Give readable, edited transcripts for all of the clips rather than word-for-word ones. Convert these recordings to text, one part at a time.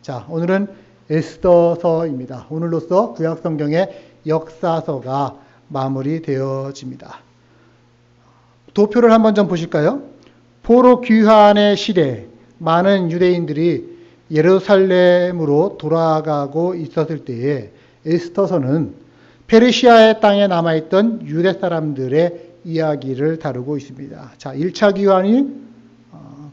자, 오늘은 에스더서입니다. 오늘로써 구약성경의 역사서가 마무리되어집니다. 도표를 한번 좀 보실까요? 포로 귀환의 시대, 많은 유대인들이 예루살렘으로 돌아가고 있었을 때에 에스더서는 페르시아의 땅에 남아있던 유대 사람들의 이야기를 다루고 있습니다. 자, 1차 귀환이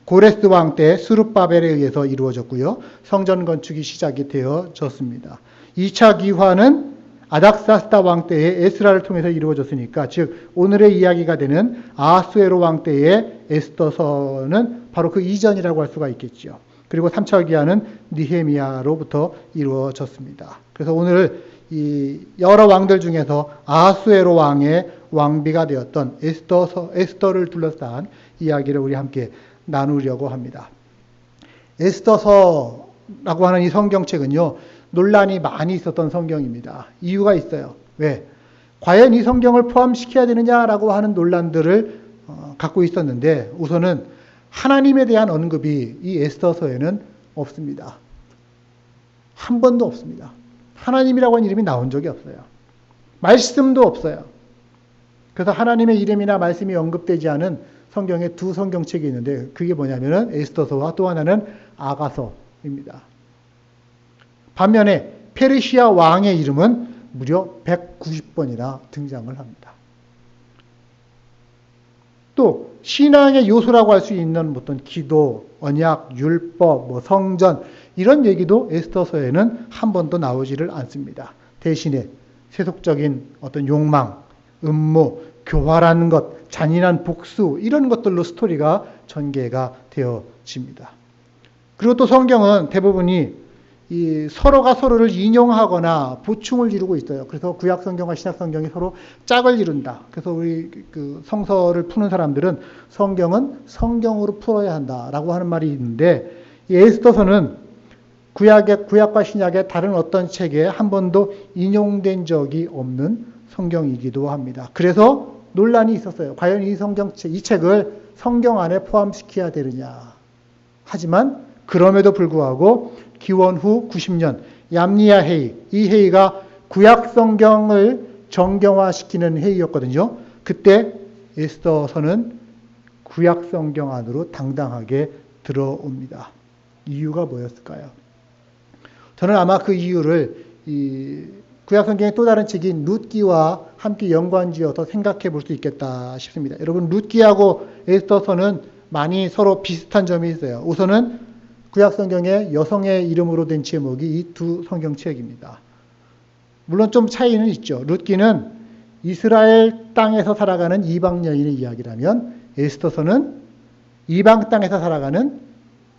고레스 왕 때 스룹바벨에 의해서 이루어졌고요. 성전 건축이 시작이 되어졌습니다. 2차 귀환은 아닥사스다 왕 때의 에스라를 통해서 이루어졌으니까, 즉 오늘의 이야기가 되는 아하수에로 왕 때의 에스더서는 바로 그 이전이라고 할 수가 있겠죠. 그리고 3차 귀환은 느헤미야로부터 이루어졌습니다. 그래서 오늘 이 여러 왕들 중에서 아하수에로 왕의 왕비가 되었던 에스더를 둘러싼 이야기를 우리 함께 나누려고 합니다. 에스더서라고 하는 이 성경책은요, 논란이 많이 있었던 성경입니다. 이유가 있어요. 왜? 과연 이 성경을 포함시켜야 되느냐라고 하는 논란들을 갖고 있었는데, 우선은 하나님에 대한 언급이 이 에스더서에는 없습니다. 한 번도 없습니다. 하나님이라고 하는 이름이 나온 적이 없어요. 말씀도 없어요. 그래서 하나님의 이름이나 말씀이 언급되지 않은 성경에 두 성경책이 있는데, 그게 뭐냐면은 에스더서와 또 하나는 아가서입니다. 반면에 페르시아 왕의 이름은 무려 190번이나 등장을 합니다. 또 신앙의 요소라고 할 수 있는 어떤 기도, 언약, 율법, 성전 이런 얘기도 에스더서에는 한 번도 나오지를 않습니다. 대신에 세속적인 어떤 욕망, 음모, 교활한 것, 잔인한 복수 이런 것들로 스토리가 전개가 되어집니다. 그리고 또 성경은 대부분이 이 서로가 서로를 인용하거나 보충을 이루고 있어요. 그래서 구약 성경과 신약 성경이 서로 짝을 이룬다. 그래서 우리 그 성서를 푸는 사람들은 성경은 성경으로 풀어야 한다라고 하는 말이 있는데, 이 에스더서는 구약과 신약의 다른 어떤 책에 한 번도 인용된 적이 없는 성경이기도 합니다. 그래서 논란이 있었어요. 과연 이 책을 성경 안에 포함시켜야 되느냐. 하지만 그럼에도 불구하고 기원 후 90년 얌니아 회의, 이 회의가 구약 성경을 정경화시키는 회의였거든요. 그때 에스더서는 구약 성경 안으로 당당하게 들어옵니다. 이유가 뭐였을까요? 저는 아마 그 이유를 구약 성경의 또 다른 책인 룻기와 함께 연관지어서 생각해 볼 수 있겠다 싶습니다. 여러분, 룻기하고 에스더서는 많이 서로 비슷한 점이 있어요. 우선은 구약 성경의 여성의 이름으로 된 제목이 이 두 성경책입니다. 물론 좀 차이는 있죠. 룻기는 이스라엘 땅에서 살아가는 이방 여인의 이야기라면 에스더서는 이방 땅에서 살아가는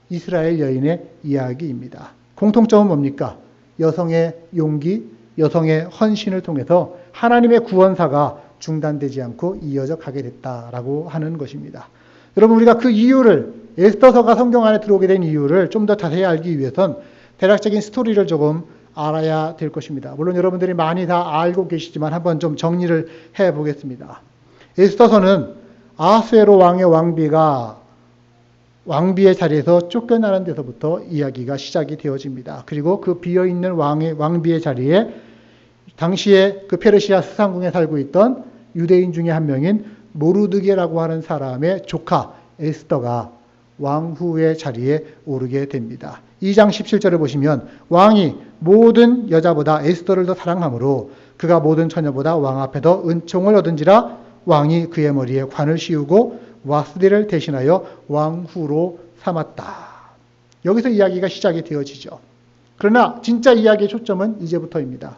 이스라엘 여인의 이야기입니다. 공통점은 뭡니까? 여성의 용기, 여성의 헌신을 통해서 하나님의 구원사가 중단되지 않고 이어져 가게 됐다라고 하는 것입니다. 여러분, 우리가 그 이유를, 에스더서가 성경 안에 들어오게 된 이유를 좀 더 자세히 알기 위해선 대략적인 스토리를 조금 알아야 될 것입니다. 물론 여러분들이 많이 다 알고 계시지만 한번 좀 정리를 해 보겠습니다. 에스더서는 아하수에로 왕의 왕비가 왕비의 자리에서 쫓겨나는 데서부터 이야기가 시작이 되어집니다. 그리고 그 비어있는 왕비의 자리에 당시에 그 페르시아 스상궁에 살고 있던 유대인 중에 한 명인 모르드게라고 하는 사람의 조카 에스더가 왕후의 자리에 오르게 됩니다. 2장 17절을 보시면 왕이 모든 여자보다 에스더를 더 사랑하므로 그가 모든 처녀보다 왕 앞에 더 은총을 얻은지라 왕이 그의 머리에 관을 씌우고 와스디를 대신하여 왕후로 삼았다. 여기서 이야기가 시작이 되어지죠. 그러나 진짜 이야기의 초점은 이제부터입니다.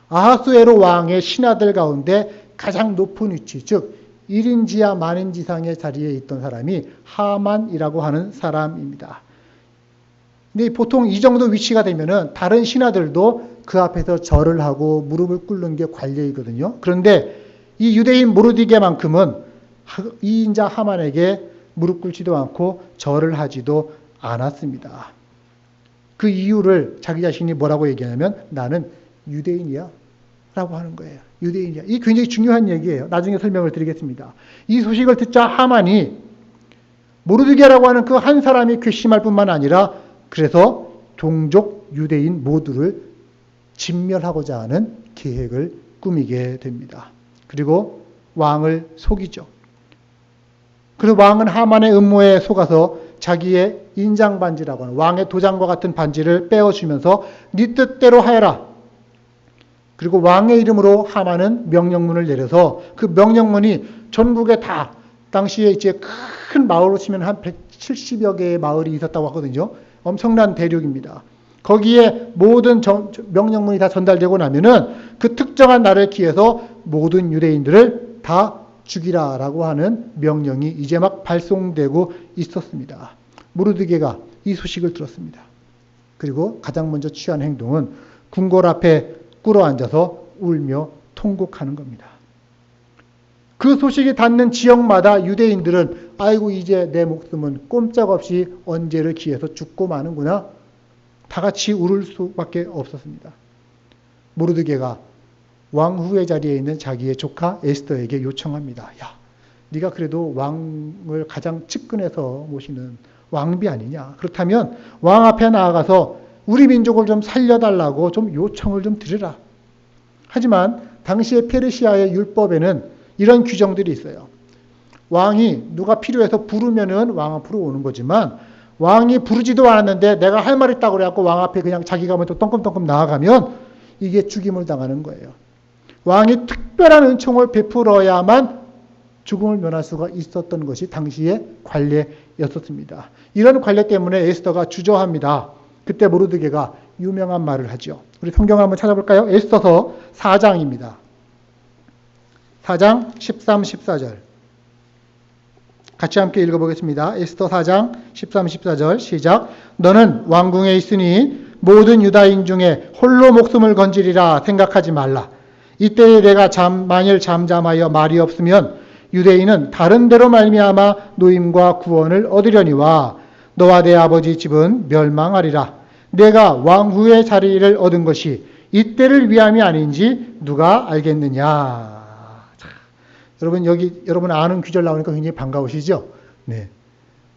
아하수에로 왕의 신하들 가운데 가장 높은 위치, 즉 1인지하 만인지상의 자리에 있던 사람이 하만이라고 하는 사람입니다. 근데 보통 이 정도 위치가 되면은 다른 신하들도 그 앞에서 절을 하고 무릎을 꿇는 게 관례이거든요. 그런데 이 유대인 모르디게만큼은 2인자 하만에게 무릎 꿇지도 않고 절을 하지도 않았습니다. 그 이유를 자기 자신이 뭐라고 얘기하냐면 나는 유대인이야 라고 하는 거예요. 유대인이야. 이 굉장히 중요한 얘기예요. 나중에 설명을 드리겠습니다. 이 소식을 듣자 하만이 모르드게라고 하는 그 한 사람이 괘씸할 뿐만 아니라 그래서 동족 유대인 모두를 진멸하고자 하는 계획을 꾸미게 됩니다. 그리고 왕을 속이죠. 그래서 왕은 하만의 음모에 속아서 자기의 인장반지라고 하는 왕의 도장과 같은 반지를 빼어주면서 네 뜻대로 하여라. 그리고 왕의 이름으로 하만은 명령문을 내려서 그 명령문이 전국에 다 당시에 이제 큰 마을로 치면 한 170여 개의 마을이 있었다고 하거든요. 엄청난 대륙입니다. 거기에 모든 명령문이 다 전달되고 나면은 그 특정한 날을 기해서 모든 유대인들을 다 죽이라라고 하는 명령이 이제 막 발송되고 있었습니다. 모르드게가 이 소식을 들었습니다. 그리고 가장 먼저 취한 행동은 궁궐 앞에 꿇어앉아서 울며 통곡하는 겁니다. 그 소식이 닿는 지역마다 유대인들은 아이고 이제 내 목숨은 꼼짝없이 언제를 기해서 죽고 마는구나. 다 같이 울을 수밖에 없었습니다. 모르드게가 왕후의 자리에 있는 자기의 조카 에스더에게 요청합니다. 야, 네가 그래도 왕을 가장 측근에서 모시는 왕비 아니냐. 그렇다면 왕 앞에 나아가서 우리 민족을 좀 살려달라고 좀 요청을 좀 드려라. 하지만 당시의 페르시아의 율법에는 이런 규정들이 있어요. 왕이 누가 필요해서 부르면은 왕 앞으로 오는 거지만 왕이 부르지도 않았는데 내가 할 말 있다고 그래갖고 왕 앞에 그냥 자기가 먼저 똥끔똥끔 나아가면 이게 죽임을 당하는 거예요. 왕이 특별한 은총을 베풀어야만 죽음을 면할 수가 있었던 것이 당시의 관례였었습니다. 이런 관례 때문에 에스더가 주저합니다. 그때 모르드게가 유명한 말을 하죠. 우리 성경을 한번 찾아볼까요? 에스더서 4장입니다. 4장 13, 14절. 같이 함께 읽어보겠습니다. 에스더 4장 13, 14절 시작. 너는 왕궁에 있으니 모든 유다인 중에 홀로 목숨을 건지리라 생각하지 말라. 이때에 내가 만일 잠잠하여 말이 없으면 유대인은 다른 데로 말미암아 노임과 구원을 얻으려니와 너와 내 아버지 집은 멸망하리라. 내가 왕후의 자리를 얻은 것이 이때를 위함이 아닌지 누가 알겠느냐. 자, 여러분 아는 구절 나오니까 굉장히 반가우시죠? 네.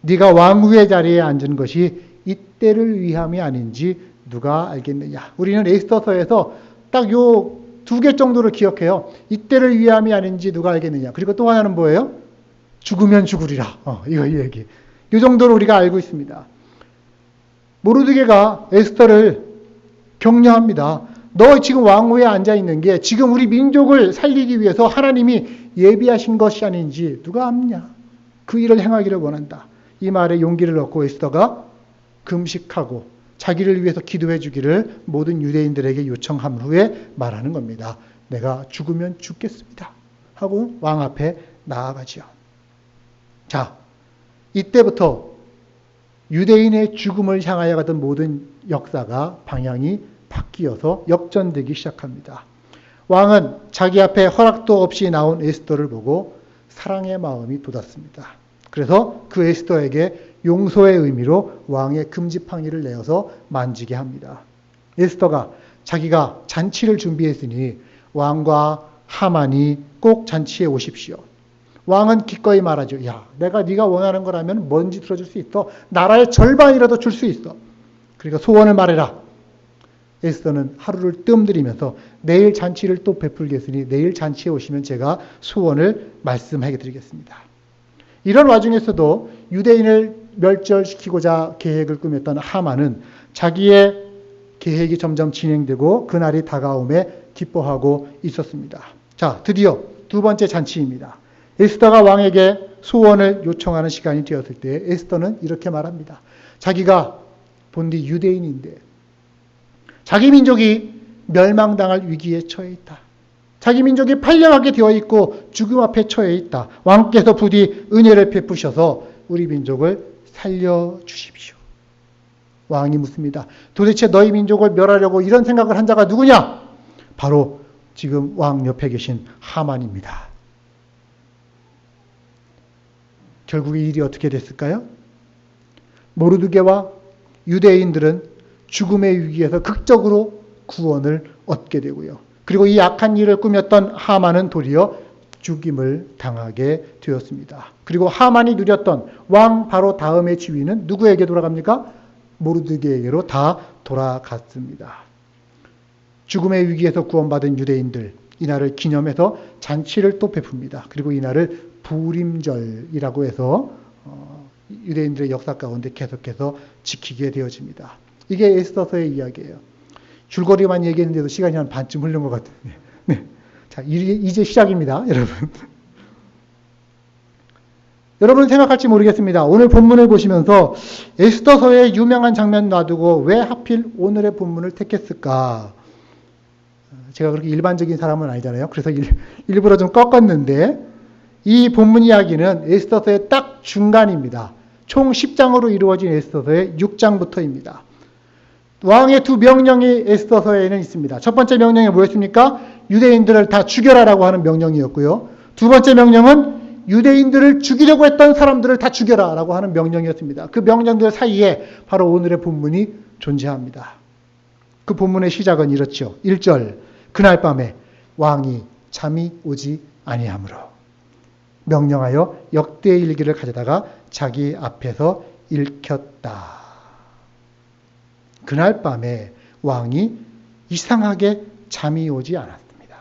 네가 왕후의 자리에 앉은 것이 이때를 위함이 아닌지 누가 알겠느냐. 우리는 에스더서에서 딱 요 2개 정도를 기억해요. 이때를 위함이 아닌지 누가 알겠느냐. 그리고 또 하나는 뭐예요? 죽으면 죽으리라. 이거 얘기. 이 정도로 우리가 알고 있습니다. 모르드게가 에스더를 격려합니다. 너 지금 왕후에 앉아 있는 게 지금 우리 민족을 살리기 위해서 하나님이 예비하신 것이 아닌지 누가 압냐. 그 일을 행하기를 원한다. 이 말에 용기를 얻고 에스더가 금식하고 자기를 위해서 기도해 주기를 모든 유대인들에게 요청한 후에 말하는 겁니다. 내가 죽으면 죽겠습니다. 하고 왕 앞에 나아가지요. 자, 이때부터 유대인의 죽음을 향하여 가던 모든 역사가 방향이 바뀌어서 역전되기 시작합니다. 왕은 자기 앞에 허락도 없이 나온 에스더를 보고 사랑의 마음이 돋았습니다. 그래서 그 에스더에게 용서의 의미로 왕의 금지팡이를 내어서 만지게 합니다. 에스더가 자기가 잔치를 준비했으니 왕과 하만이 꼭 잔치에 오십시오. 왕은 기꺼이 말하죠. 야, 내가 네가 원하는 거라면 뭔지 들어줄 수 있어. 나라의 절반이라도 줄 수 있어. 그러니까 소원을 말해라. 에스더는 하루를 뜸들이면서 내일 잔치를 또 베풀겠으니 내일 잔치에 오시면 제가 소원을 말씀해 드리겠습니다. 이런 와중에서도 유대인을 멸절시키고자 계획을 꾸몄던 하만은 자기의 계획이 점점 진행되고 그날이 다가옴에 기뻐하고 있었습니다. 자, 드디어 2번째 잔치입니다. 에스더가 왕에게 소원을 요청하는 시간이 되었을 때 에스더는 이렇게 말합니다. 자기가 본디 유대인인데 자기 민족이 멸망당할 위기에 처해 있다. 자기 민족이 팔려가게 되어 있고 죽음 앞에 처해 있다. 왕께서 부디 은혜를 베푸셔서 우리 민족을 살려주십시오. 왕이 묻습니다. 도대체 너희 민족을 멸하려고 이런 생각을 한 자가 누구냐? 바로 지금 왕 옆에 계신 하만입니다. 결국 이 일이 어떻게 됐을까요? 모르드게와 유대인들은 죽음의 위기에서 극적으로 구원을 얻게 되고요. 그리고 이 악한 일을 꾸몄던 하만은 도리어 죽임을 당하게 되었습니다. 그리고 하만이 누렸던 왕 바로 다음의 지위는 누구에게 돌아갑니까? 모르드게에게로 다 돌아갔습니다. 죽음의 위기에서 구원받은 유대인들, 이날을 기념해서 잔치를 또 베풉니다. 그리고 이날을 부림절이라고 해서 유대인들의 역사 가운데 계속해서 지키게 되어집니다. 이게 에스더서의 이야기예요. 줄거리만 얘기했는데도 시간이 한 반쯤 흐른 것 같은데. 네. 자, 이제 시작입니다, 여러분. 여러분 생각할지 모르겠습니다. 오늘 본문을 보시면서 에스더서의 유명한 장면 놔두고 왜 하필 오늘의 본문을 택했을까? 제가 그렇게 일반적인 사람은 아니잖아요. 그래서 일부러 좀 꺾었는데 이 본문 이야기는 에스더서의 딱 중간입니다. 총 10장으로 이루어진 에스더서의 6장부터입니다. 왕의 두 명령이 에스더서에는 있습니다. 첫 번째 명령이 뭐였습니까? 유대인들을 다 죽여라라고 하는 명령이었고요. 두 번째 명령은 유대인들을 죽이려고 했던 사람들을 다 죽여라라고 하는 명령이었습니다. 그 명령들 사이에 바로 오늘의 본문이 존재합니다. 그 본문의 시작은 이렇죠. 1절, 그날 밤에 왕이 잠이 오지 아니하므로 명령하여 역대일기를 가져다가 자기 앞에서 읽혔다. 그날 밤에 왕이 이상하게 잠이 오지 않았습니다.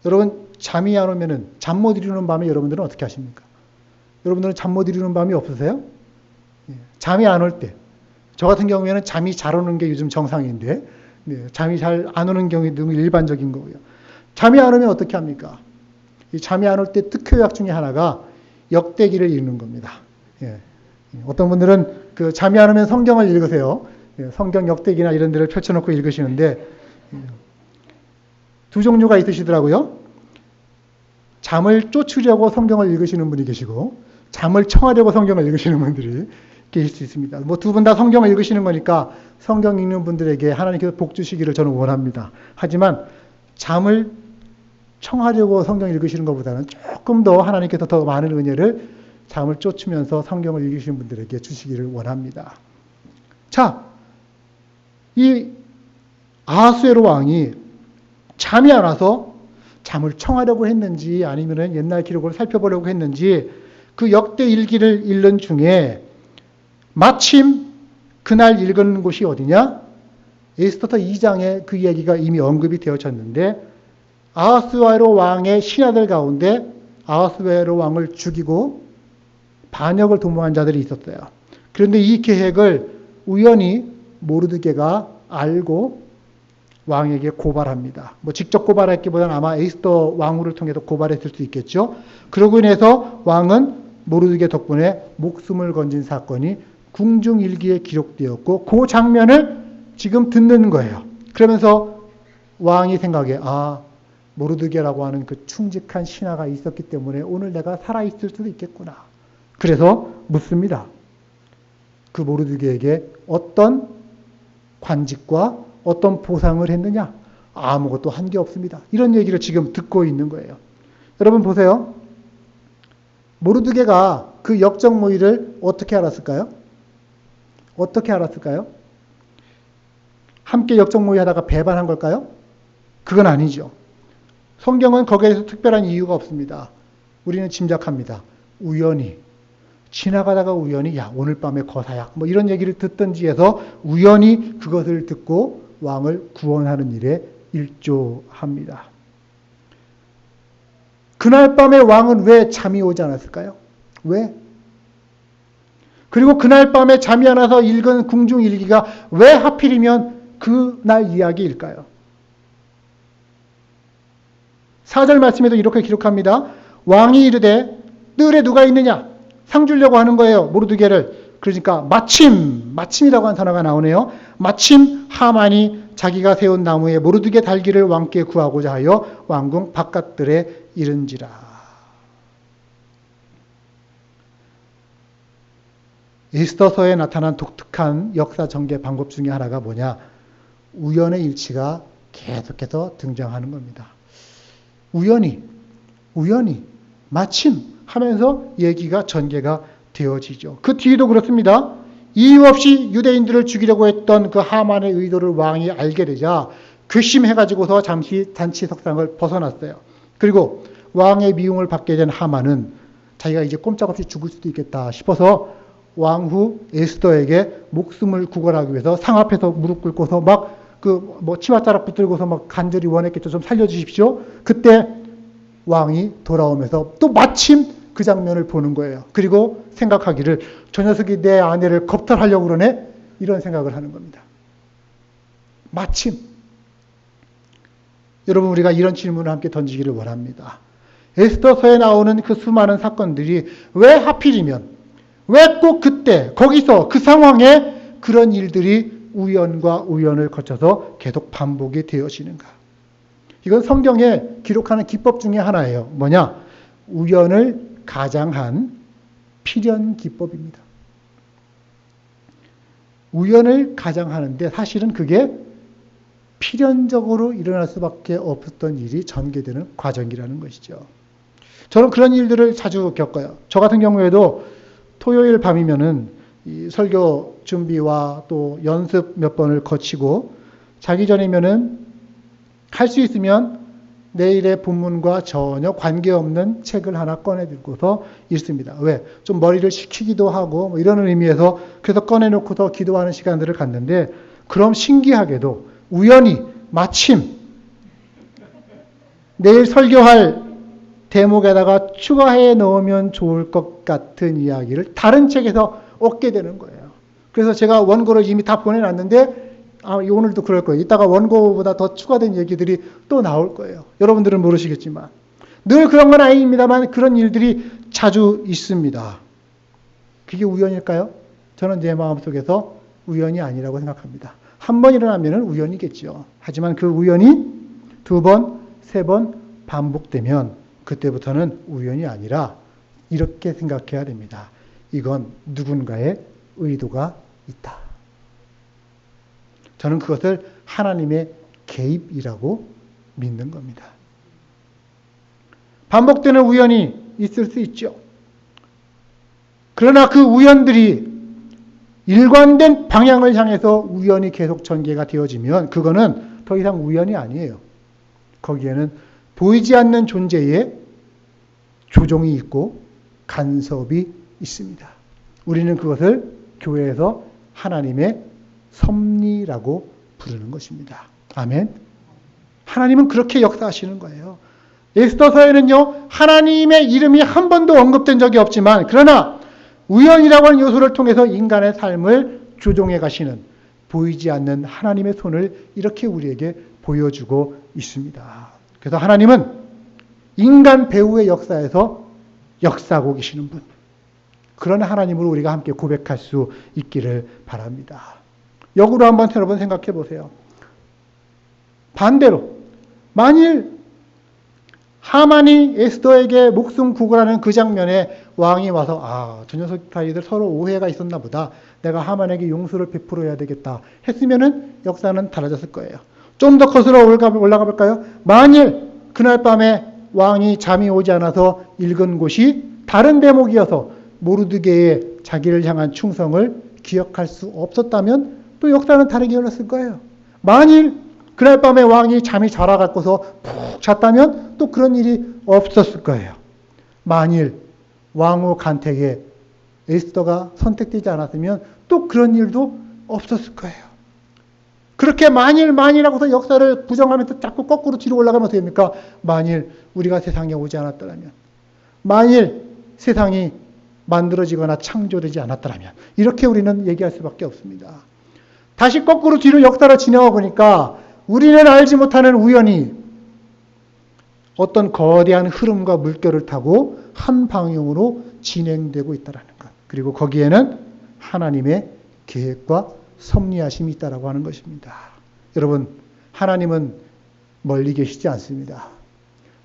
여러분, 잠이 안 오면은 잠 못 이루는 밤에 여러분들은 어떻게 하십니까? 여러분들은 잠 못 이루는 밤이 없으세요? 잠이 안 올 때. 저 같은 경우에는 잠이 잘 오는 게 요즘 정상인데, 잠이 잘 안 오는 경우에 너무 일반적인 거고요. 잠이 안 오면 어떻게 합니까? 이 잠이 안 올 때 특효약 중에 하나가 역대기를 읽는 겁니다. 어떤 분들은 그 잠이 안 오면 성경을 읽으세요. 성경 역대기나 이런 데를 펼쳐놓고 읽으시는데 두 종류가 있으시더라고요. 잠을 쫓으려고 성경을 읽으시는 분이 계시고 잠을 청하려고 성경을 읽으시는 분들이 계실 수 있습니다. 뭐 두 분 다 성경을 읽으시는 거니까 성경 읽는 분들에게 하나님께서 복 주시기를 저는 원합니다. 하지만 잠을 청하려고 성경 읽으시는 것보다는 조금 더 하나님께서 더 많은 은혜를 잠을 쫓으면서 성경을 읽으시는 분들에게 주시기를 원합니다. 자, 이 아하수에로 왕이 잠이 안 와서 잠을 청하려고 했는지 아니면 옛날 기록을 살펴보려고 했는지 그 역대 일기를 읽는 중에 마침 그날 읽은 곳이 어디냐? 에스더서 2장에 그 이야기가 이미 언급이 되어졌는데 아하수에로 왕의 신하들 가운데 아하수에로 왕을 죽이고 반역을 도모한 자들이 있었어요. 그런데 이 계획을 우연히 모르드게가 알고 왕에게 고발합니다. 뭐 직접 고발했기보다는 아마 에스더 왕후를 통해서 고발했을 수 있겠죠. 그러고 인해서 왕은 모르드게 덕분에 목숨을 건진 사건이 궁중일기에 기록되었고 그 장면을 지금 듣는 거예요. 그러면서 왕이 생각해 모르드게라고 하는 그 충직한 신하가 있었기 때문에 오늘 내가 살아있을 수도 있겠구나. 그래서 묻습니다. 그 모르드게에게 어떤 관직과 어떤 보상을 했느냐? 아무것도 한 게 없습니다. 이런 얘기를 지금 듣고 있는 거예요. 여러분 보세요. 모르드게가 그 역적무의를 어떻게 알았을까요? 어떻게 알았을까요? 함께 역적무의 하다가 배반한 걸까요? 그건 아니죠. 성경은 거기에서 특별한 이유가 없습니다. 우리는 짐작합니다. 우연히 지나가다가 우연히 오늘 밤에 거사약 뭐 이런 얘기를 듣든지 해서 우연히 그것을 듣고 왕을 구원하는 일에 일조합니다. 그날 밤에 왕은 왜 잠이 오지 않았을까요? 왜? 그리고 그날 밤에 잠이 안 와서 읽은 궁중일기가 왜 하필이면 그날 이야기일까요? 4절 말씀에도 이렇게 기록합니다. 왕이 이르되 뜰에 누가 있느냐? 상 주려고 하는 거예요. 모르드게를. 그러니까 마침이라고 하는 단어가 나오네요. 마침 하만이 자기가 세운 나무에 모르드게 달기를 왕께 구하고자 하여 왕궁 바깥들에 이른지라. 에스더서에 나타난 독특한 역사 전개 방법 중에 하나가 뭐냐? 우연의 일치가 계속해서 등장하는 겁니다. 우연히, 마침 하면서 얘기가 전개가 되어지죠. 그 뒤에도 그렇습니다. 이유 없이 유대인들을 죽이려고 했던 그 하만의 의도를 왕이 알게 되자 괘씸해가지고서 잠시 잔치 석상을 벗어났어요. 그리고 왕의 미움을 받게 된 하만은 자기가 이제 꼼짝없이 죽을 수도 있겠다 싶어서 왕후 에스더에게 목숨을 구걸하기 위해서 상 앞에서 무릎 꿇고서 막 치맛자락 붙들고서 막 간절히 원했겠죠. 좀 살려주십시오. 그때 왕이 돌아오면서 또 마침 그 장면을 보는 거예요. 그리고 생각하기를 저 녀석이 내 아내를 겁탈하려고 그러네? 이런 생각을 하는 겁니다. 마침. 여러분, 우리가 이런 질문을 함께 던지기를 원합니다. 에스더서에 나오는 그 수많은 사건들이 왜 하필이면, 왜 꼭 그때, 거기서, 그 상황에 그런 일들이 우연과 우연을 거쳐서 계속 반복이 되어지는가? 이건 성경에 기록하는 기법 중에 하나예요. 뭐냐? 우연을 가장한 필연 기법입니다. 우연을 가장하는데 사실은 그게 필연적으로 일어날 수밖에 없었던 일이 전개되는 과정이라는 것이죠. 저는 그런 일들을 자주 겪어요. 저 같은 경우에도 토요일 밤이면은 이 설교 준비와 또 연습 몇 번을 거치고 자기 전이면은 할 수 있으면 내일의 본문과 전혀 관계없는 책을 하나 꺼내 들고서 읽습니다. 왜? 좀 머리를 식히기도 하고 이런 의미에서 그래서 꺼내놓고서 기도하는 시간들을 갖는데, 그럼 신기하게도 우연히 마침 내일 설교할 대목에다가 추가해 넣으면 좋을 것 같은 이야기를 다른 책에서 얻게 되는 거예요. 그래서 제가 원고를 이미 다 보내놨는데 오늘도 그럴 거예요. 이따가 원고보다 더 추가된 얘기들이 또 나올 거예요. 여러분들은 모르시겠지만 늘 그런 건 아닙니다만 그런 일들이 자주 있습니다. 그게 우연일까요? 저는 제 마음속에서 우연이 아니라고 생각합니다. 한 번 일어나면 우연이겠죠. 하지만 그 우연이 두 번, 세 번 반복되면 그때부터는 우연이 아니라 이렇게 생각해야 됩니다. 이건 누군가의 의도가 있다. 저는 그것을 하나님의 개입이라고 믿는 겁니다. 반복되는 우연이 있을 수 있죠. 그러나 그 우연들이 일관된 방향을 향해서 우연히 계속 전개가 되어지면 그거는 더 이상 우연이 아니에요. 거기에는 보이지 않는 존재의 조종이 있고 간섭이 있습니다. 우리는 그것을 교회에서 하나님의 섭리라고 부르는 것입니다. 아멘. 하나님은 그렇게 역사하시는 거예요. 에스더서에는요, 하나님의 이름이 한 번도 언급된 적이 없지만, 그러나 우연이라고 하는 요소를 통해서 인간의 삶을 조종해 가시는 보이지 않는 하나님의 손을 이렇게 우리에게 보여주고 있습니다. 그래서 하나님은 인간 배후의 역사에서 역사하고 계시는 분, 그런 하나님으로 우리가 함께 고백할 수 있기를 바랍니다. 역으로 한번 여러분 생각해 보세요. 반대로 만일 하만이 에스더에게 목숨 구걸하는 그 장면에 왕이 와서 저 녀석 사이들 서로 오해가 있었나 보다, 내가 하만에게 용서를 베풀어야 되겠다 했으면은 역사는 달라졌을 거예요. 좀 더 거슬러 올라가 볼까요? 만일 그날 밤에 왕이 잠이 오지 않아서 읽은 곳이 다른 대목이어서 모르드게의 자기를 향한 충성을 기억할 수 없었다면 또 역사는 다르게 흘렀을 거예요. 만일 그날 밤에 왕이 잠이 잘 와갖고서 푹 잤다면 또 그런 일이 없었을 거예요. 만일 왕후 간택에 에스더가 선택되지 않았으면 또 그런 일도 없었을 거예요. 그렇게 만일하고서 역사를 부정하면서 자꾸 거꾸로 뒤로 올라가면 어떻게 됩니까? 만일 우리가 세상에 오지 않았더라면, 만일 세상이 만들어지거나 창조되지 않았더라면, 이렇게 우리는 얘기할 수밖에 없습니다. 다시 거꾸로 뒤로 역사를 지나가 보니까 우리는 알지 못하는 우연히 어떤 거대한 흐름과 물결을 타고 한 방향으로 진행되고 있다는 것. 그리고 거기에는 하나님의 계획과 섭리하심이 있다라고 하는 것입니다. 여러분, 하나님은 멀리 계시지 않습니다.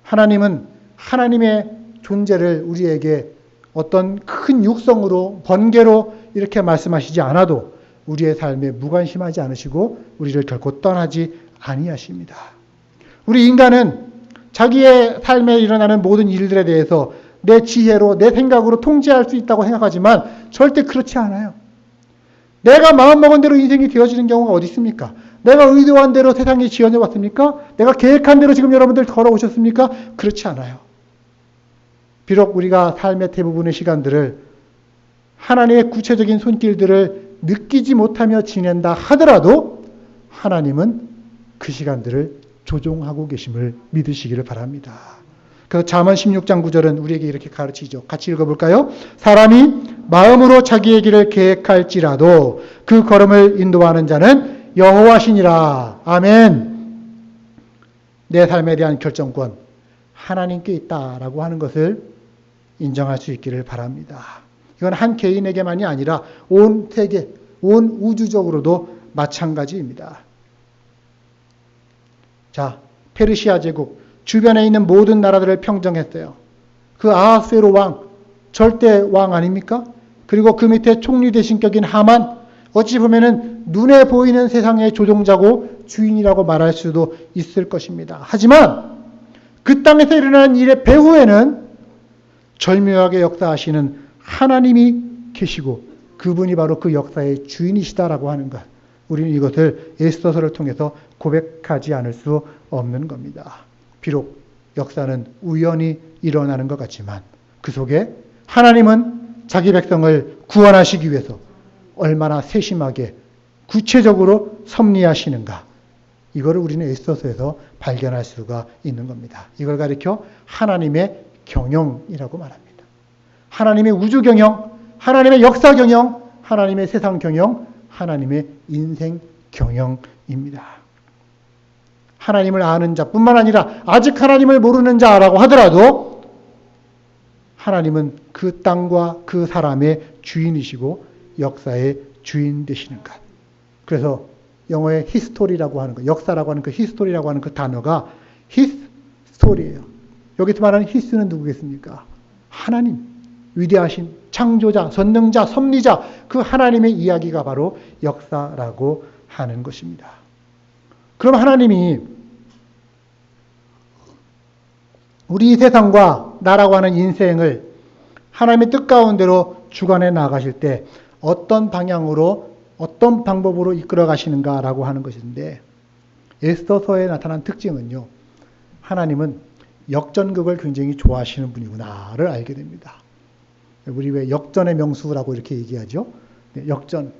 하나님은 하나님의 존재를 우리에게 어떤 큰 육성으로, 번개로 이렇게 말씀하시지 않아도 우리의 삶에 무관심하지 않으시고 우리를 결코 떠나지 아니하십니다. 우리 인간은 자기의 삶에 일어나는 모든 일들에 대해서 내 지혜로, 내 생각으로 통제할 수 있다고 생각하지만 절대 그렇지 않아요. 내가 마음먹은 대로 인생이 되어지는 경우가 어디 있습니까? 내가 의도한 대로 세상이 지어져 왔습니까? 내가 계획한 대로 지금 여러분들 걸어오셨습니까? 그렇지 않아요. 비록 우리가 삶의 대부분의 시간들을 하나님의 구체적인 손길들을 느끼지 못하며 지낸다 하더라도 하나님은 그 시간들을 조종하고 계심을 믿으시기를 바랍니다. 그 잠언 16장 9절은 우리에게 이렇게 가르치죠. 같이 읽어볼까요? 사람이 마음으로 자기의 길을 계획할지라도 그 걸음을 인도하는 자는 여호와시니라. 아멘. 내 삶에 대한 결정권 하나님께 있다라고 하는 것을 인정할 수 있기를 바랍니다. 이건 한 개인에게만이 아니라 온 세계, 온 우주적으로도 마찬가지입니다. 자, 페르시아 제국 주변에 있는 모든 나라들을 평정했어요. 그 아하스웨로 왕, 절대 왕 아닙니까? 그리고 그 밑에 총리 대신격인 하만, 어찌 보면은 눈에 보이는 세상의 조종자고 주인이라고 말할 수도 있을 것입니다. 하지만 그 땅에서 일어나는 일의 배후에는 절묘하게 역사하시는 하나님이 계시고 그분이 바로 그 역사의 주인이시다라고 하는 것. 우리는 이것을 에스더서를 통해서 고백하지 않을 수 없는 겁니다. 비록 역사는 우연히 일어나는 것 같지만 그 속에 하나님은 자기 백성을 구원하시기 위해서 얼마나 세심하게 구체적으로 섭리하시는가. 이거를 우리는 에스더서에서 발견할 수가 있는 겁니다. 이걸 가리켜 하나님의 경영이라고 말합니다. 하나님의 우주 경영, 하나님의 역사 경영, 하나님의 세상 경영, 하나님의 인생 경영입니다. 하나님을 아는 자뿐만 아니라 아직 하나님을 모르는 자라고 하더라도 하나님은 그 땅과 그 사람의 주인이시고 역사의 주인 되시는 것. 그래서 영어의 히스토리라고 하는 것, 역사라고 하는 그 히스토리라고 하는 그 단어가 히스토리예요. 여기서 말하는 히스는 누구겠습니까? 하나님, 위대하신 창조자, 전능자, 섭리자, 그 하나님의 이야기가 바로 역사라고 하는 것입니다. 그럼 하나님이 우리 세상과 나라고 하는 인생을 하나님의 뜻 가운데로 주관해 나가실 때 어떤 방향으로 어떤 방법으로 이끌어 가시는가라고 하는 것인데 에스더서에 나타난 특징은요. 하나님은 역전극을 굉장히 좋아하시는 분이구나를 알게 됩니다. 우리 왜 역전의 명수라고 이렇게 얘기하죠. 역전,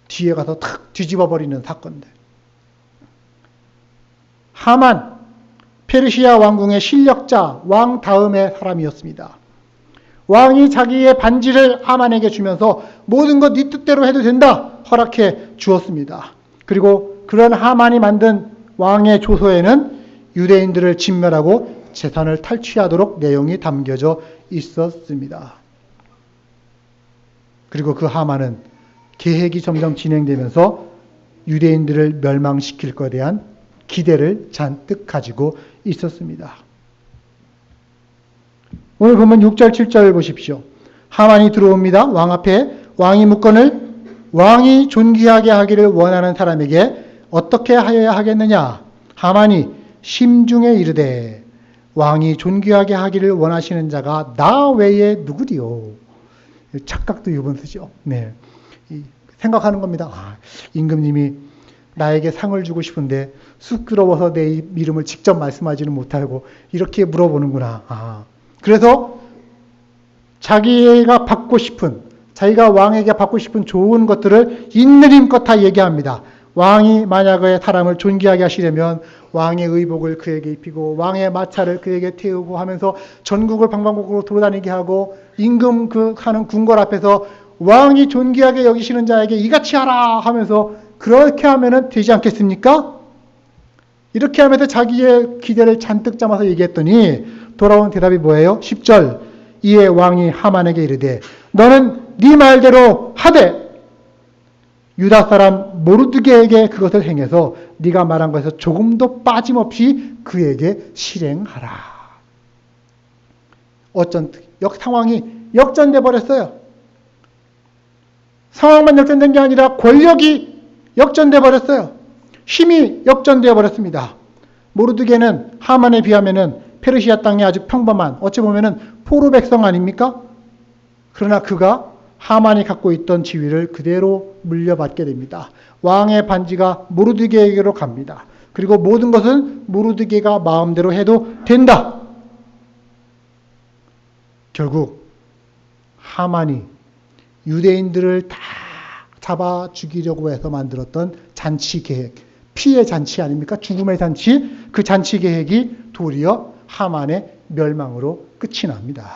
뒤에 가서 탁 뒤집어 버리는 사건들. 하만, 페르시아 왕궁의 실력자, 왕 다음의 사람이었습니다. 왕이 자기의 반지를 하만에게 주면서 모든 것 네 뜻대로 해도 된다 허락해 주었습니다. 그리고 그런 하만이 만든 왕의 조서에는 유대인들을 진멸하고 재산을 탈취하도록 내용이 담겨져 있었습니다. 그리고 그 하만은 계획이 점점 진행되면서 유대인들을 멸망시킬 것에 대한 기대를 잔뜩 가지고 있었습니다. 오늘 보면 6절 7절 보십시오. 하만이 들어옵니다. 왕 앞에 왕이 묻건을 왕이 존귀하게 하기를 원하는 사람에게 어떻게 하여야 하겠느냐? 하만이 심중에 이르되 왕이 존귀하게 하기를 원하시는 자가 나 외에 누구리요? 착각도 유분수죠. 네. 생각하는 겁니다. 임금님이 나에게 상을 주고 싶은데 쑥스러워서 내 이름을 직접 말씀하지는 못하고 이렇게 물어보는구나. 그래서 자기가 받고 싶은, 자기가 왕에게 받고 싶은 좋은 것들을 있는 힘껏 다 얘기합니다. 왕이 만약에 사람을 존귀하게 하시려면 왕의 의복을 그에게 입히고 왕의 마차를 그에게 태우고 하면서 전국을 방방곡곡으로 돌아다니게 하고 임금 그 하는 궁궐 앞에서 왕이 존귀하게 여기시는 자에게 이같이 하라 하면서 그렇게 하면은 되지 않겠습니까? 이렇게 하면서 자기의 기대를 잔뜩 담아서 얘기했더니 돌아온 대답이 뭐예요? 10절. 이에 왕이 하만에게 이르되 너는 네 말대로 하되 유다 사람 모르드게에게 그것을 행해서 네가 말한 것에서 조금도 빠짐없이 그에게 실행하라. 상황이 역전돼 버렸어요. 상황만 역전된 게 아니라 권력이 역전돼 버렸어요. 힘이 역전되어 버렸습니다. 모르드게는 하만에 비하면은 페르시아 땅이 아주 평범한, 어찌 보면은 포로 백성 아닙니까? 그러나 그가 하만이 갖고 있던 지위를 그대로 물려받게 됩니다. 왕의 반지가 모르드게에게로 갑니다. 그리고 모든 것은 모르드게가 마음대로 해도 된다. 결국 하만이 유대인들을 다 잡아 죽이려고 해서 만들었던 잔치 계획, 피해 잔치 아닙니까? 죽음의 잔치, 그 잔치 계획이 도리어 하만의 멸망으로 끝이 납니다.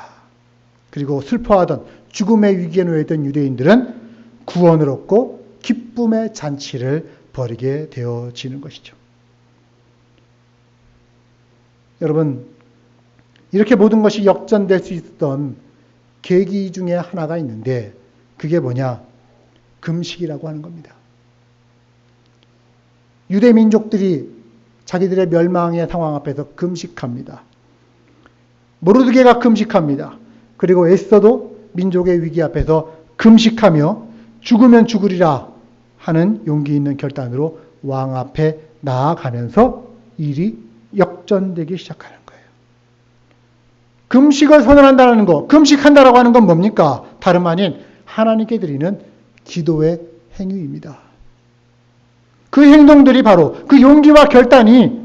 그리고 슬퍼하던 죽음의 위기에 놓여있던 유대인들은 구원을 얻고 기쁨의 잔치를 벌이게 되어지는 것이죠. 여러분, 이렇게 모든 것이 역전될 수 있었던 계기 중에 하나가 있는데 그게 뭐냐? 금식이라고 하는 겁니다. 유대 민족들이 자기들의 멸망의 상황 앞에서 금식합니다. 모르드게가 금식합니다. 그리고 에스더도 민족의 위기 앞에서 금식하며 죽으면 죽으리라 하는 용기 있는 결단으로 왕 앞에 나아가면서 일이 역전되기 시작하는 거예요. 금식을 선언한다는 거, 금식한다라고 하는 건 뭡니까? 다름 아닌 하나님께 드리는 기도의 행위입니다. 그 행동들이 바로 그 용기와 결단이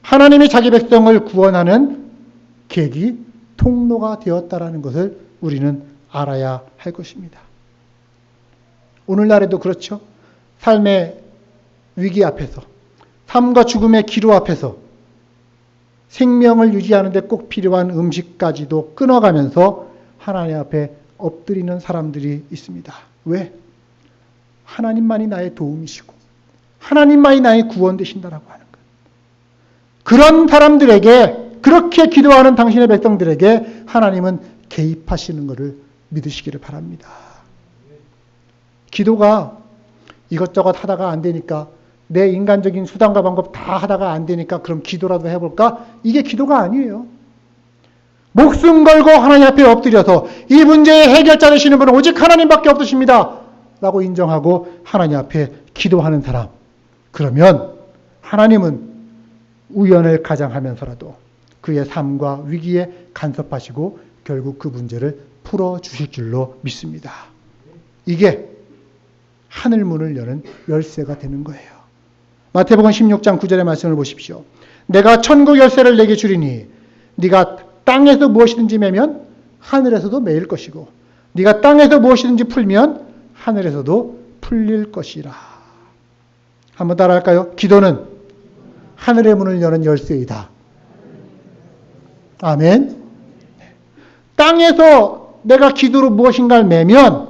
하나님이 자기 백성을 구원하는 계기, 통로가 되었다라는 것을 우리는 알아야 할 것입니다. 오늘날에도 그렇죠. 삶의 위기 앞에서, 삶과 죽음의 기로 앞에서 생명을 유지하는 데 꼭 필요한 음식까지도 끊어가면서 하나님 앞에 엎드리는 사람들이 있습니다. 왜? 하나님만이 나의 도움이시고 하나님만이 나의 구원 되신다라고 하는 것. 그런 사람들에게, 그렇게 기도하는 당신의 백성들에게 하나님은 개입하시는 것을 믿으시기를 바랍니다. 기도가 이것저것 하다가 안 되니까, 내 인간적인 수단과 방법 다 하다가 안 되니까 그럼 기도라도 해볼까? 이게 기도가 아니에요. 목숨 걸고 하나님 앞에 엎드려서 이 문제의 해결자 되시는 분은 오직 하나님밖에 없으십니다 라고 인정하고 하나님 앞에 기도하는 사람, 그러면 하나님은 우연을 가장하면서라도 그의 삶과 위기에 간섭하시고 결국 그 문제를 풀어주실 줄로 믿습니다. 이게 하늘문을 여는 열쇠가 되는 거예요. 마태복음 16장 9절의 말씀을 보십시오. 내가 천국 열쇠를 내게 주리니 네가 땅에서 무엇이든지 매면 하늘에서도 매일 것이고 네가 땅에서 무엇이든지 풀면 하늘에서도 풀릴 것이라. 한번 따라할까요? 기도는 하늘의 문을 여는 열쇠이다. 아멘. 땅에서 내가 기도로 무엇인가를 매면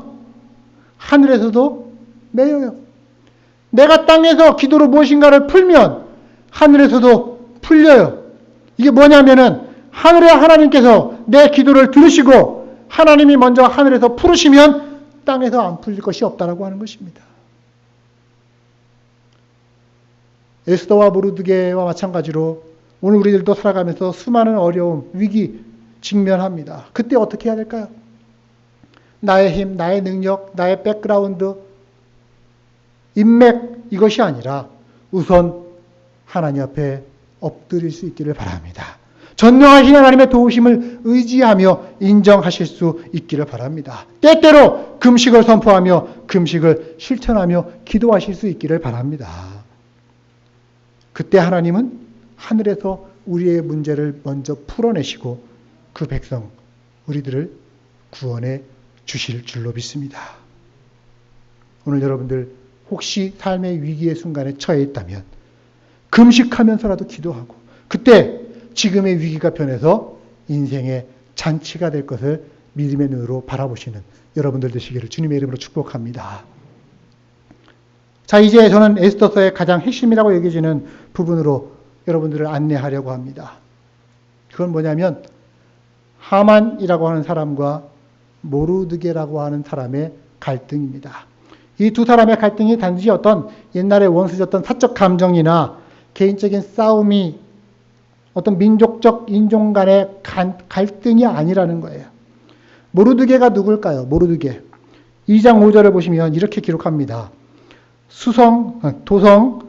하늘에서도 매여요. 내가 땅에서 기도로 무엇인가를 풀면 하늘에서도 풀려요. 이게 뭐냐면은 하늘의 하나님께서 내 기도를 들으시고 하나님이 먼저 하늘에서 풀으시면 땅에서 안 풀릴 것이 없다라고 하는 것입니다. 에스더와 모르드게와 마찬가지로 오늘 우리들도 살아가면서 수많은 어려움, 위기 직면합니다. 그때 어떻게 해야 될까요? 나의 힘, 나의 능력, 나의 백그라운드, 인맥 이것이 아니라 우선 하나님 앞에 엎드릴 수 있기를 바랍니다. 전능하신 하나님의 도우심을 의지하며 인정하실 수 있기를 바랍니다. 때때로 금식을 선포하며 금식을 실천하며 기도하실 수 있기를 바랍니다. 그때 하나님은 하늘에서 우리의 문제를 먼저 풀어내시고 그 백성, 우리들을 구원해 주실 줄로 믿습니다. 오늘 여러분들 혹시 삶의 위기의 순간에 처해 있다면 금식하면서라도 기도하고 그때 지금의 위기가 변해서 인생의 잔치가 될 것을 믿음의 눈으로 바라보시는 여러분들 되시기를 주님의 이름으로 축복합니다. 자, 이제 저는 에스더서의 가장 핵심이라고 여겨지는 부분으로 여러분들을 안내하려고 합니다. 그건 뭐냐면 하만이라고 하는 사람과 모르드게라고 하는 사람의 갈등입니다. 이 두 사람의 갈등이 단지 어떤 옛날에 원수졌던 사적 감정이나 개인적인 싸움이 어떤 민족적 인종 간의 갈등이 아니라는 거예요. 모르드게가 누굴까요? 모르드게. 2장 5절을 보시면 이렇게 기록합니다. 도성,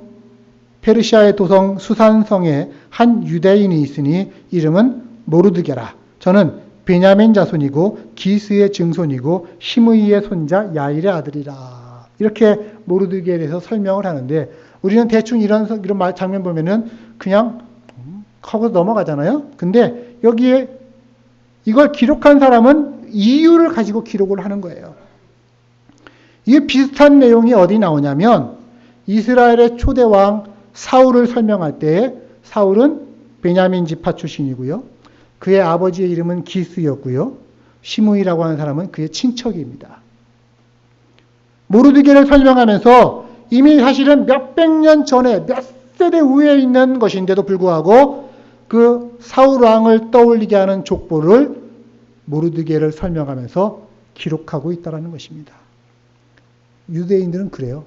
페르시아의 도성 수산성에 한 유대인이 있으니 이름은 모르드게라. 저는 베냐민 자손이고 기스의 증손이고 시므이의 손자 야일의 아들이라. 이렇게 모르드게에 대해서 설명을 하는데 우리는 대충 이런 장면 보면은 그냥 하고 넘어가잖아요. 근데 여기에 이걸 기록한 사람은 이유를 가지고 기록을 하는 거예요. 이게 비슷한 내용이 어디 나오냐면 이스라엘의 초대왕 사울을 설명할 때 사울은 베냐민 지파 출신이고요. 그의 아버지의 이름은 기스였고요. 시므이라고 하는 사람은 그의 친척입니다. 모르드게를 설명하면서 이미 사실은 몇백 년 전에 몇 세대 후에 있는 것인데도 불구하고 그 사울 왕을 떠올리게 하는 족보를 모르드게를 설명하면서 기록하고 있다는 것입니다. 유대인들은 그래요.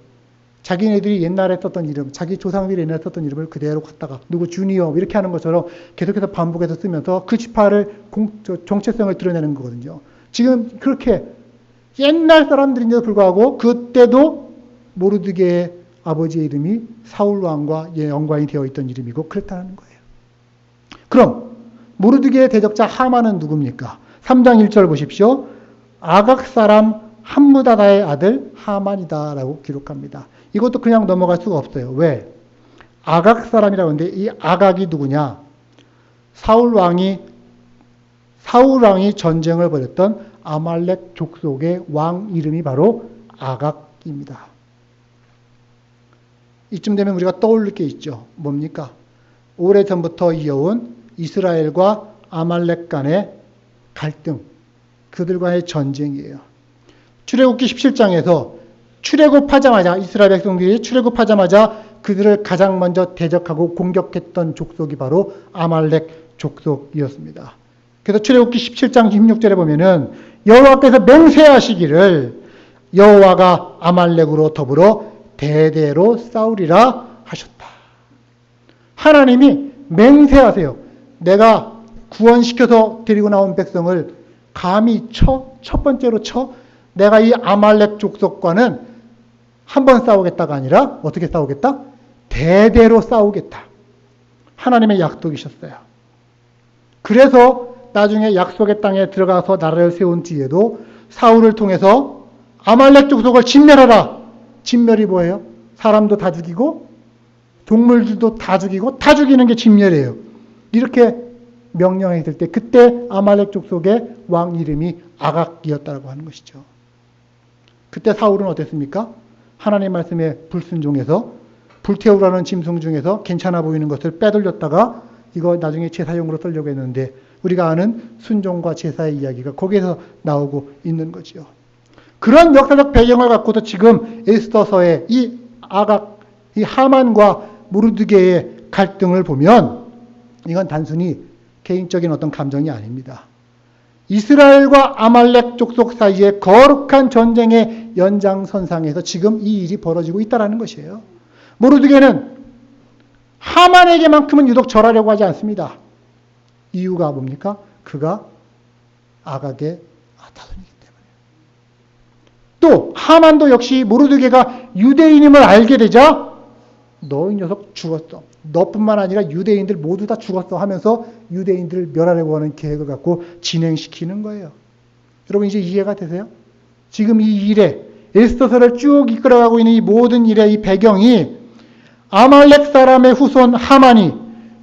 자기네들이 옛날에 썼던 이름, 자기 조상들이 옛날에 썼던 이름을 그대로 갖다가 누구 주니어 이렇게 하는 것처럼 계속해서 반복해서 쓰면서 그 지파를 정체성을 드러내는 거거든요. 지금 그렇게 옛날 사람들인데도 불구하고 그때도 모르드게의 아버지의 이름이 사울 왕과 연관이 되어 있던 이름이고 그랬다는 거예요. 그럼 모르드게의 대적자 하만은 누굽니까? 3장 1절 보십시오. 아각 사람 함무다다의 아들 하만이다 라고 기록합니다. 이것도 그냥 넘어갈 수가 없어요. 왜? 아각 사람이라고 하는데 이 아각이 누구냐? 사울 왕이 전쟁을 벌였던 아말렉 족속의 왕 이름이 바로 아각입니다. 이쯤 되면 우리가 떠올릴 게 있죠. 뭡니까? 오래전부터 이어온 이스라엘과 아말렉 간의 갈등, 그들과의 전쟁이에요. 출애굽기 17장에서 출애굽하자마자 이스라엘 백성들이 출애굽하자마자 그들을 가장 먼저 대적하고 공격했던 족속이 바로 아말렉 족속이었습니다. 그래서 출애굽기 17장 16절에 보면은 여호와께서 맹세하시기를 여호와가 아말렉으로 더불어 대대로 싸우리라 하셨다. 하나님이 맹세하세요. 내가 구원시켜서 데리고 나온 백성을 감히 첫 번째로 내가 이 아말렉 족속과는 한 번 싸우겠다가 아니라 어떻게 싸우겠다? 대대로 싸우겠다. 하나님의 약속이셨어요. 그래서 나중에 약속의 땅에 들어가서 나라를 세운 뒤에도 사울을 통해서 아말렉 족속을 진멸하라. 진멸이 뭐예요? 사람도 다 죽이고 동물들도 다 죽이고 다 죽이는 게 진멸이에요. 이렇게 명령했을 때 그때 아말렉 족속의 왕 이름이 아각이었다고 하는 것이죠. 그때 사울은 어땠습니까? 하나님 말씀에 불순종해서 불태우라는 짐승 중에서 괜찮아 보이는 것을 빼돌렸다가 이거 나중에 제사용으로 쓰려고 했는데 우리가 아는 순종과 제사의 이야기가 거기에서 나오고 있는 거죠. 그런 역사적 배경을 갖고도 지금 에스더서의 이 아각, 이 하만과 모르드게의 갈등을 보면 이건 단순히 개인적인 어떤 감정이 아닙니다. 이스라엘과 아말렉 족속 사이의 거룩한 전쟁의 연장선상에서 지금 이 일이 벌어지고 있다는 것이에요. 모르드게는 하만에게만큼은 유독 절하려고 하지 않습니다. 이유가 뭡니까? 그가 아각의 아타손이기 때문에. 또 하만도 역시 모르드게가 유대인임을 알게 되자 너 이 녀석 죽었어. 너뿐만 아니라 유대인들 모두 다 죽었어 하면서 유대인들을 멸하려고 하는 계획을 갖고 진행시키는 거예요. 여러분 이제 이해가 되세요? 지금 이 일에 에스더서를 쭉 이끌어가고 있는 이 모든 일의 이 배경이 아말렉 사람의 후손 하만이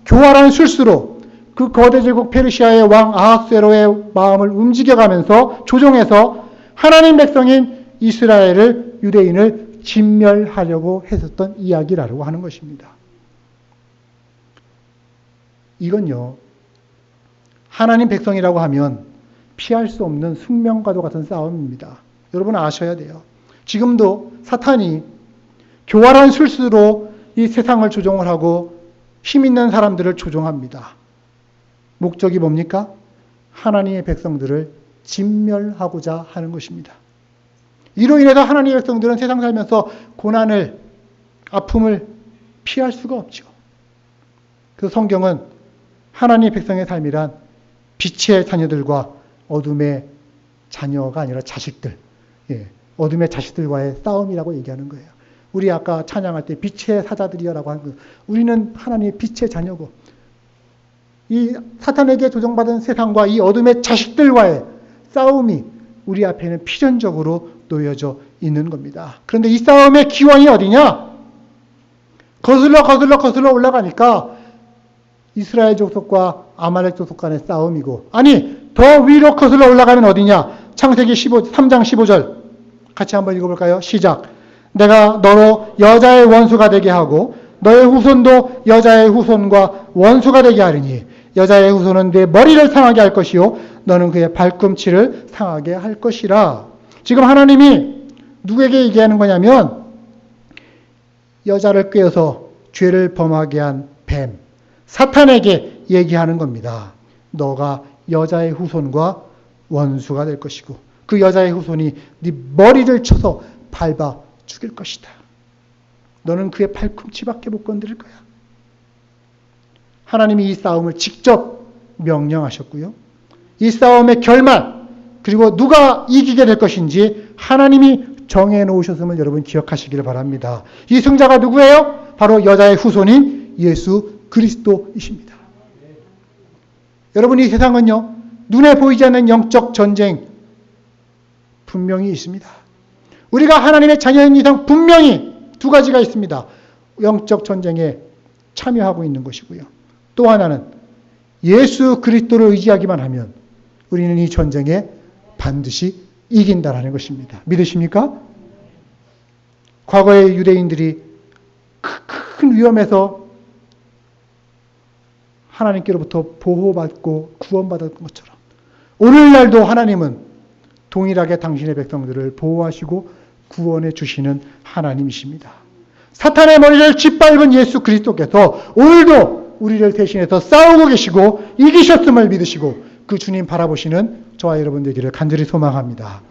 교활한 술수로 그 거대 제국 페르시아의 왕 아하스웨로의 마음을 움직여가면서 조종해서 하나님 백성인 이스라엘을 유대인을 진멸하려고 했었던 이야기라고 하는 것입니다. 이건요, 하나님 백성이라고 하면 피할 수 없는 숙명과도 같은 싸움입니다. 여러분 아셔야 돼요. 지금도 사탄이 교활한 술수로 이 세상을 조종을 하고 힘 있는 사람들을 조종합니다. 목적이 뭡니까? 하나님의 백성들을 진멸하고자 하는 것입니다. 이로 인해서 하나님의 백성들은 세상 살면서 고난을, 아픔을 피할 수가 없죠. 그래서 성경은 하나님의 백성의 삶이란 빛의 자녀들과 어둠의 자녀가 아니라 자식들, 어둠의 자식들과의 싸움이라고 얘기하는 거예요. 우리 아까 찬양할 때 빛의 사자들이여라고 하는 거예요. 우리는 하나님의 빛의 자녀고 이 사탄에게 조종받은 세상과 이 어둠의 자식들과의 싸움이 우리 앞에는 필연적으로 놓여져 있는 겁니다. 그런데 이 싸움의 기원이 어디냐? 거슬러 올라가니까 이스라엘 족속과 아말렉 족속 간의 싸움이고, 아니 더 위로 거슬러 올라가면 어디냐? 창세기 3장 15절 같이 한번 읽어볼까요? 시작. 내가 너로 여자의 원수가 되게 하고 너의 후손도 여자의 후손과 원수가 되게 하리니 여자의 후손은 내 머리를 상하게 할 것이요 너는 그의 발꿈치를 상하게 할 것이라. 지금 하나님이 누구에게 얘기하는 거냐면 여자를 꾀어서 죄를 범하게 한 뱀, 사탄에게 얘기하는 겁니다. 너가 여자의 후손과 원수가 될 것이고 그 여자의 후손이 네 머리를 쳐서 밟아 죽일 것이다. 너는 그의 팔꿈치밖에 못 건드릴 거야. 하나님이 이 싸움을 직접 명령하셨고요. 이 싸움의 결말, 그리고 누가 이기게 될 것인지 하나님이 정해 놓으셨음을 여러분 기억하시기를 바랍니다. 이 승자가 누구예요? 바로 여자의 후손인 예수 그리스도이십니다. 여러분, 이 세상은요, 눈에 보이지 않는 영적 전쟁 분명히 있습니다. 우리가 하나님의 자녀인 이상 분명히 두 가지가 있습니다. 영적 전쟁에 참여하고 있는 것이고요. 또 하나는 예수 그리스도를 의지하기만 하면 우리는 이 전쟁에 반드시 이긴다라는 것입니다. 믿으십니까? 과거의 유대인들이 큰 위험에서 하나님께로부터 보호받고 구원받았던 것처럼 오늘날도 하나님은 동일하게 당신의 백성들을 보호하시고 구원해 주시는 하나님이십니다. 사탄의 머리를 짓밟은 예수 그리스도께서 오늘도 우리를 대신해서 싸우고 계시고 이기셨음을 믿으시고 그 주님 바라보시는 저와 여러분 되기를 간절히 소망합니다.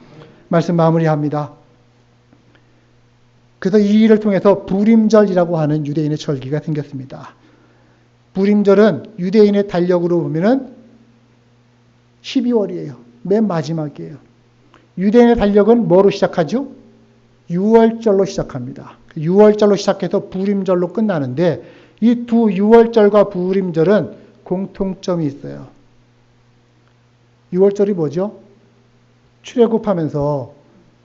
말씀 마무리합니다. 그래서 이 일을 통해서 부림절이라고 하는 유대인의 절기가 생겼습니다. 부림절은 유대인의 달력으로 보면은 12월이에요. 맨 마지막이에요. 유대인의 달력은 뭐로 시작하죠? 6월절로 시작합니다. 6월절로 시작해서 부림절로 끝나는데 이 두 6월절과 부림절은 공통점이 있어요. 6월절이 뭐죠? 출애굽하면서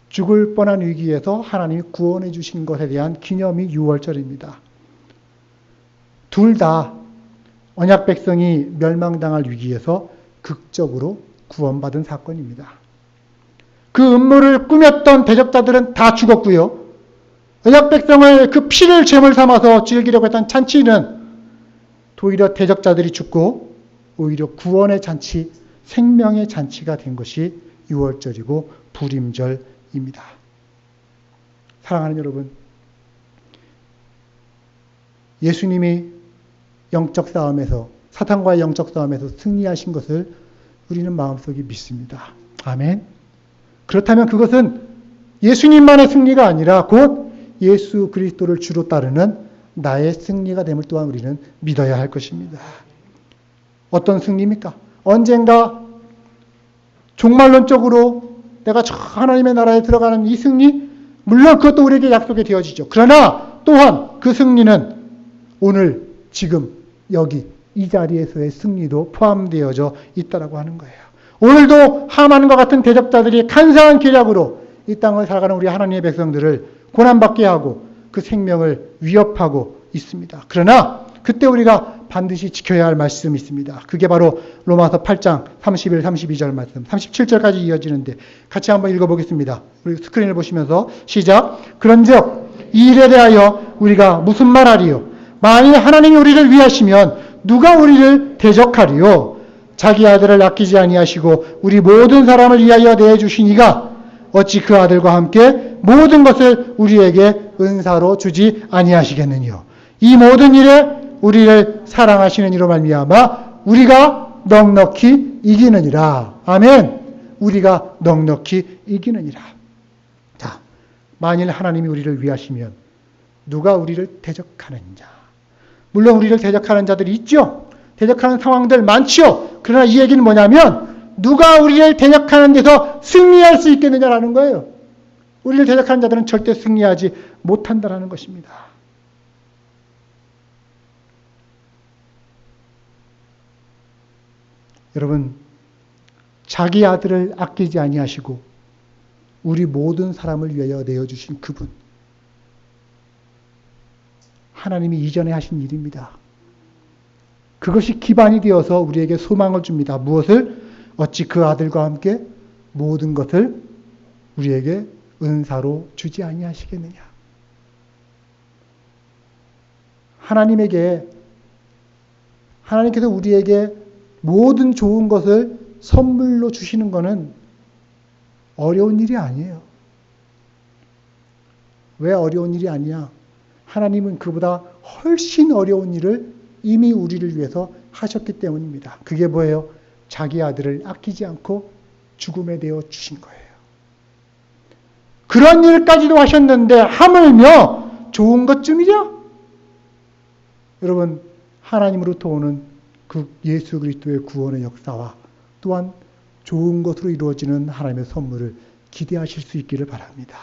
죽을 뻔한 위기에서 하나님이 구원해 주신 것에 대한 기념이 6월절입니다. 둘 다 언약 백성이 멸망당할 위기에서 극적으로 구원받은 사건입니다. 그 음모를 꾸몄던 대적자들은 다 죽었고요. 언약 백성을 그 피를 제물 삼아서 즐기려고 했던 잔치는 오히려 대적자들이 죽고 오히려 구원의 잔치, 생명의 잔치가 된 것이 6월절이고 부림절입니다. 사랑하는 여러분, 예수님이 영적 싸움에서, 사탄과의 영적 싸움에서 승리하신 것을 우리는 마음속에 믿습니다. 아멘. 그렇다면 그것은 예수님만의 승리가 아니라 곧 예수 그리스도를 주로 따르는 나의 승리가 됨을 또한 우리는 믿어야 할 것입니다. 어떤 승리입니까? 언젠가 종말론적으로 내가 저 하나님의 나라에 들어가는 이 승리, 물론 그것도 우리에게 약속이 되어지죠. 그러나 또한 그 승리는 오늘, 지금, 여기, 이 자리에서의 승리도 포함되어져 있다라고 하는 거예요. 오늘도 하만과 같은 대적자들이 간사한 계략으로 이 땅을 살아가는 우리 하나님의 백성들을 고난받게 하고 그 생명을 위협하고 있습니다. 그러나 그때 우리가 반드시 지켜야 할 말씀이 있습니다. 그게 바로 로마서 8장 31, 32절 말씀, 37절까지 이어지는데 같이 한번 읽어보겠습니다. 우리 스크린을 보시면서 시작. 그런즉 이 일에 대하여 우리가 무슨 말하리요? 만일 하나님이 우리를 위하시면 누가 우리를 대적하리요? 자기 아들을 아끼지 아니하시고 우리 모든 사람을 위하여 내주신 이가 어찌 그 아들과 함께 모든 것을 우리에게 은사로 주지 아니하시겠느냐. 이 모든 일에 우리를 사랑하시는 이로 말미암아 우리가 넉넉히 이기느니라. 아멘. 우리가 넉넉히 이기느니라. 자, 만일 하나님이 우리를 위하시면 누가 우리를 대적하느냐. 물론 우리를 대적하는 자들이 있죠. 대적하는 상황들 많죠. 그러나 이 얘기는 뭐냐면 누가 우리를 대적하는 데서 승리할 수 있겠느냐라는 거예요. 우리를 대적하는 자들은 절대 승리하지 못한다라는 것입니다. 여러분, 자기 아들을 아끼지 아니하시고 우리 모든 사람을 위하여 내어주신 그분, 하나님이 이전에 하신 일입니다. 그것이 기반이 되어서 우리에게 소망을 줍니다. 무엇을? 어찌 그 아들과 함께 모든 것을 우리에게 은사로 주지 아니하시겠느냐. 하나님께서 우리에게 모든 좋은 것을 선물로 주시는 것은 어려운 일이 아니에요. 왜 어려운 일이 아니냐? 하나님은 그보다 훨씬 어려운 일을 이미 우리를 위해서 하셨기 때문입니다. 그게 뭐예요? 자기 아들을 아끼지 않고 죽음에 대어 주신 거예요. 그런 일까지도 하셨는데 하물며 좋은 것쯤이냐? 여러분, 하나님으로부터 오는 그 예수 그리스도의 구원의 역사와 또한 좋은 것으로 이루어지는 하나님의 선물을 기대하실 수 있기를 바랍니다.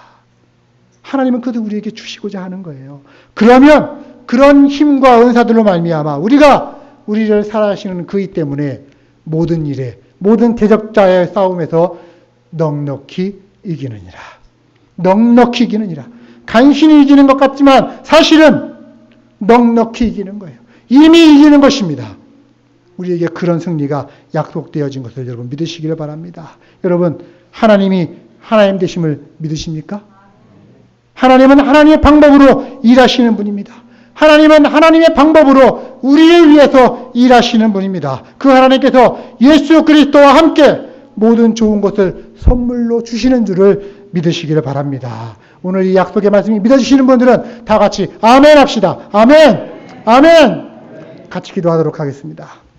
하나님은 그것을 우리에게 주시고자 하는 거예요. 그러면 그런 힘과 은사들로 말미암아 우리를 살아가시는 그이 때문에 모든 일에, 모든 대적자의 싸움에서 넉넉히 이기느니라. 넉넉히 이기느니라. 간신히 이기는 것 같지만 사실은 넉넉히 이기는 거예요. 이미 이기는 것입니다. 우리에게 그런 승리가 약속되어진 것을 여러분 믿으시기를 바랍니다. 여러분, 하나님이 하나님 되심을 믿으십니까? 하나님은 하나님의 방법으로 일하시는 분입니다. 하나님은 하나님의 방법으로 우리를 위해서 일하시는 분입니다. 그 하나님께서 예수 그리스도와 함께 모든 좋은 것을 선물로 주시는 줄을 믿으시기를 바랍니다. 오늘 이 약속의 말씀이 믿어지시는 분들은 다 같이 아멘 합시다. 아멘! 아멘! 같이 기도하도록 하겠습니다.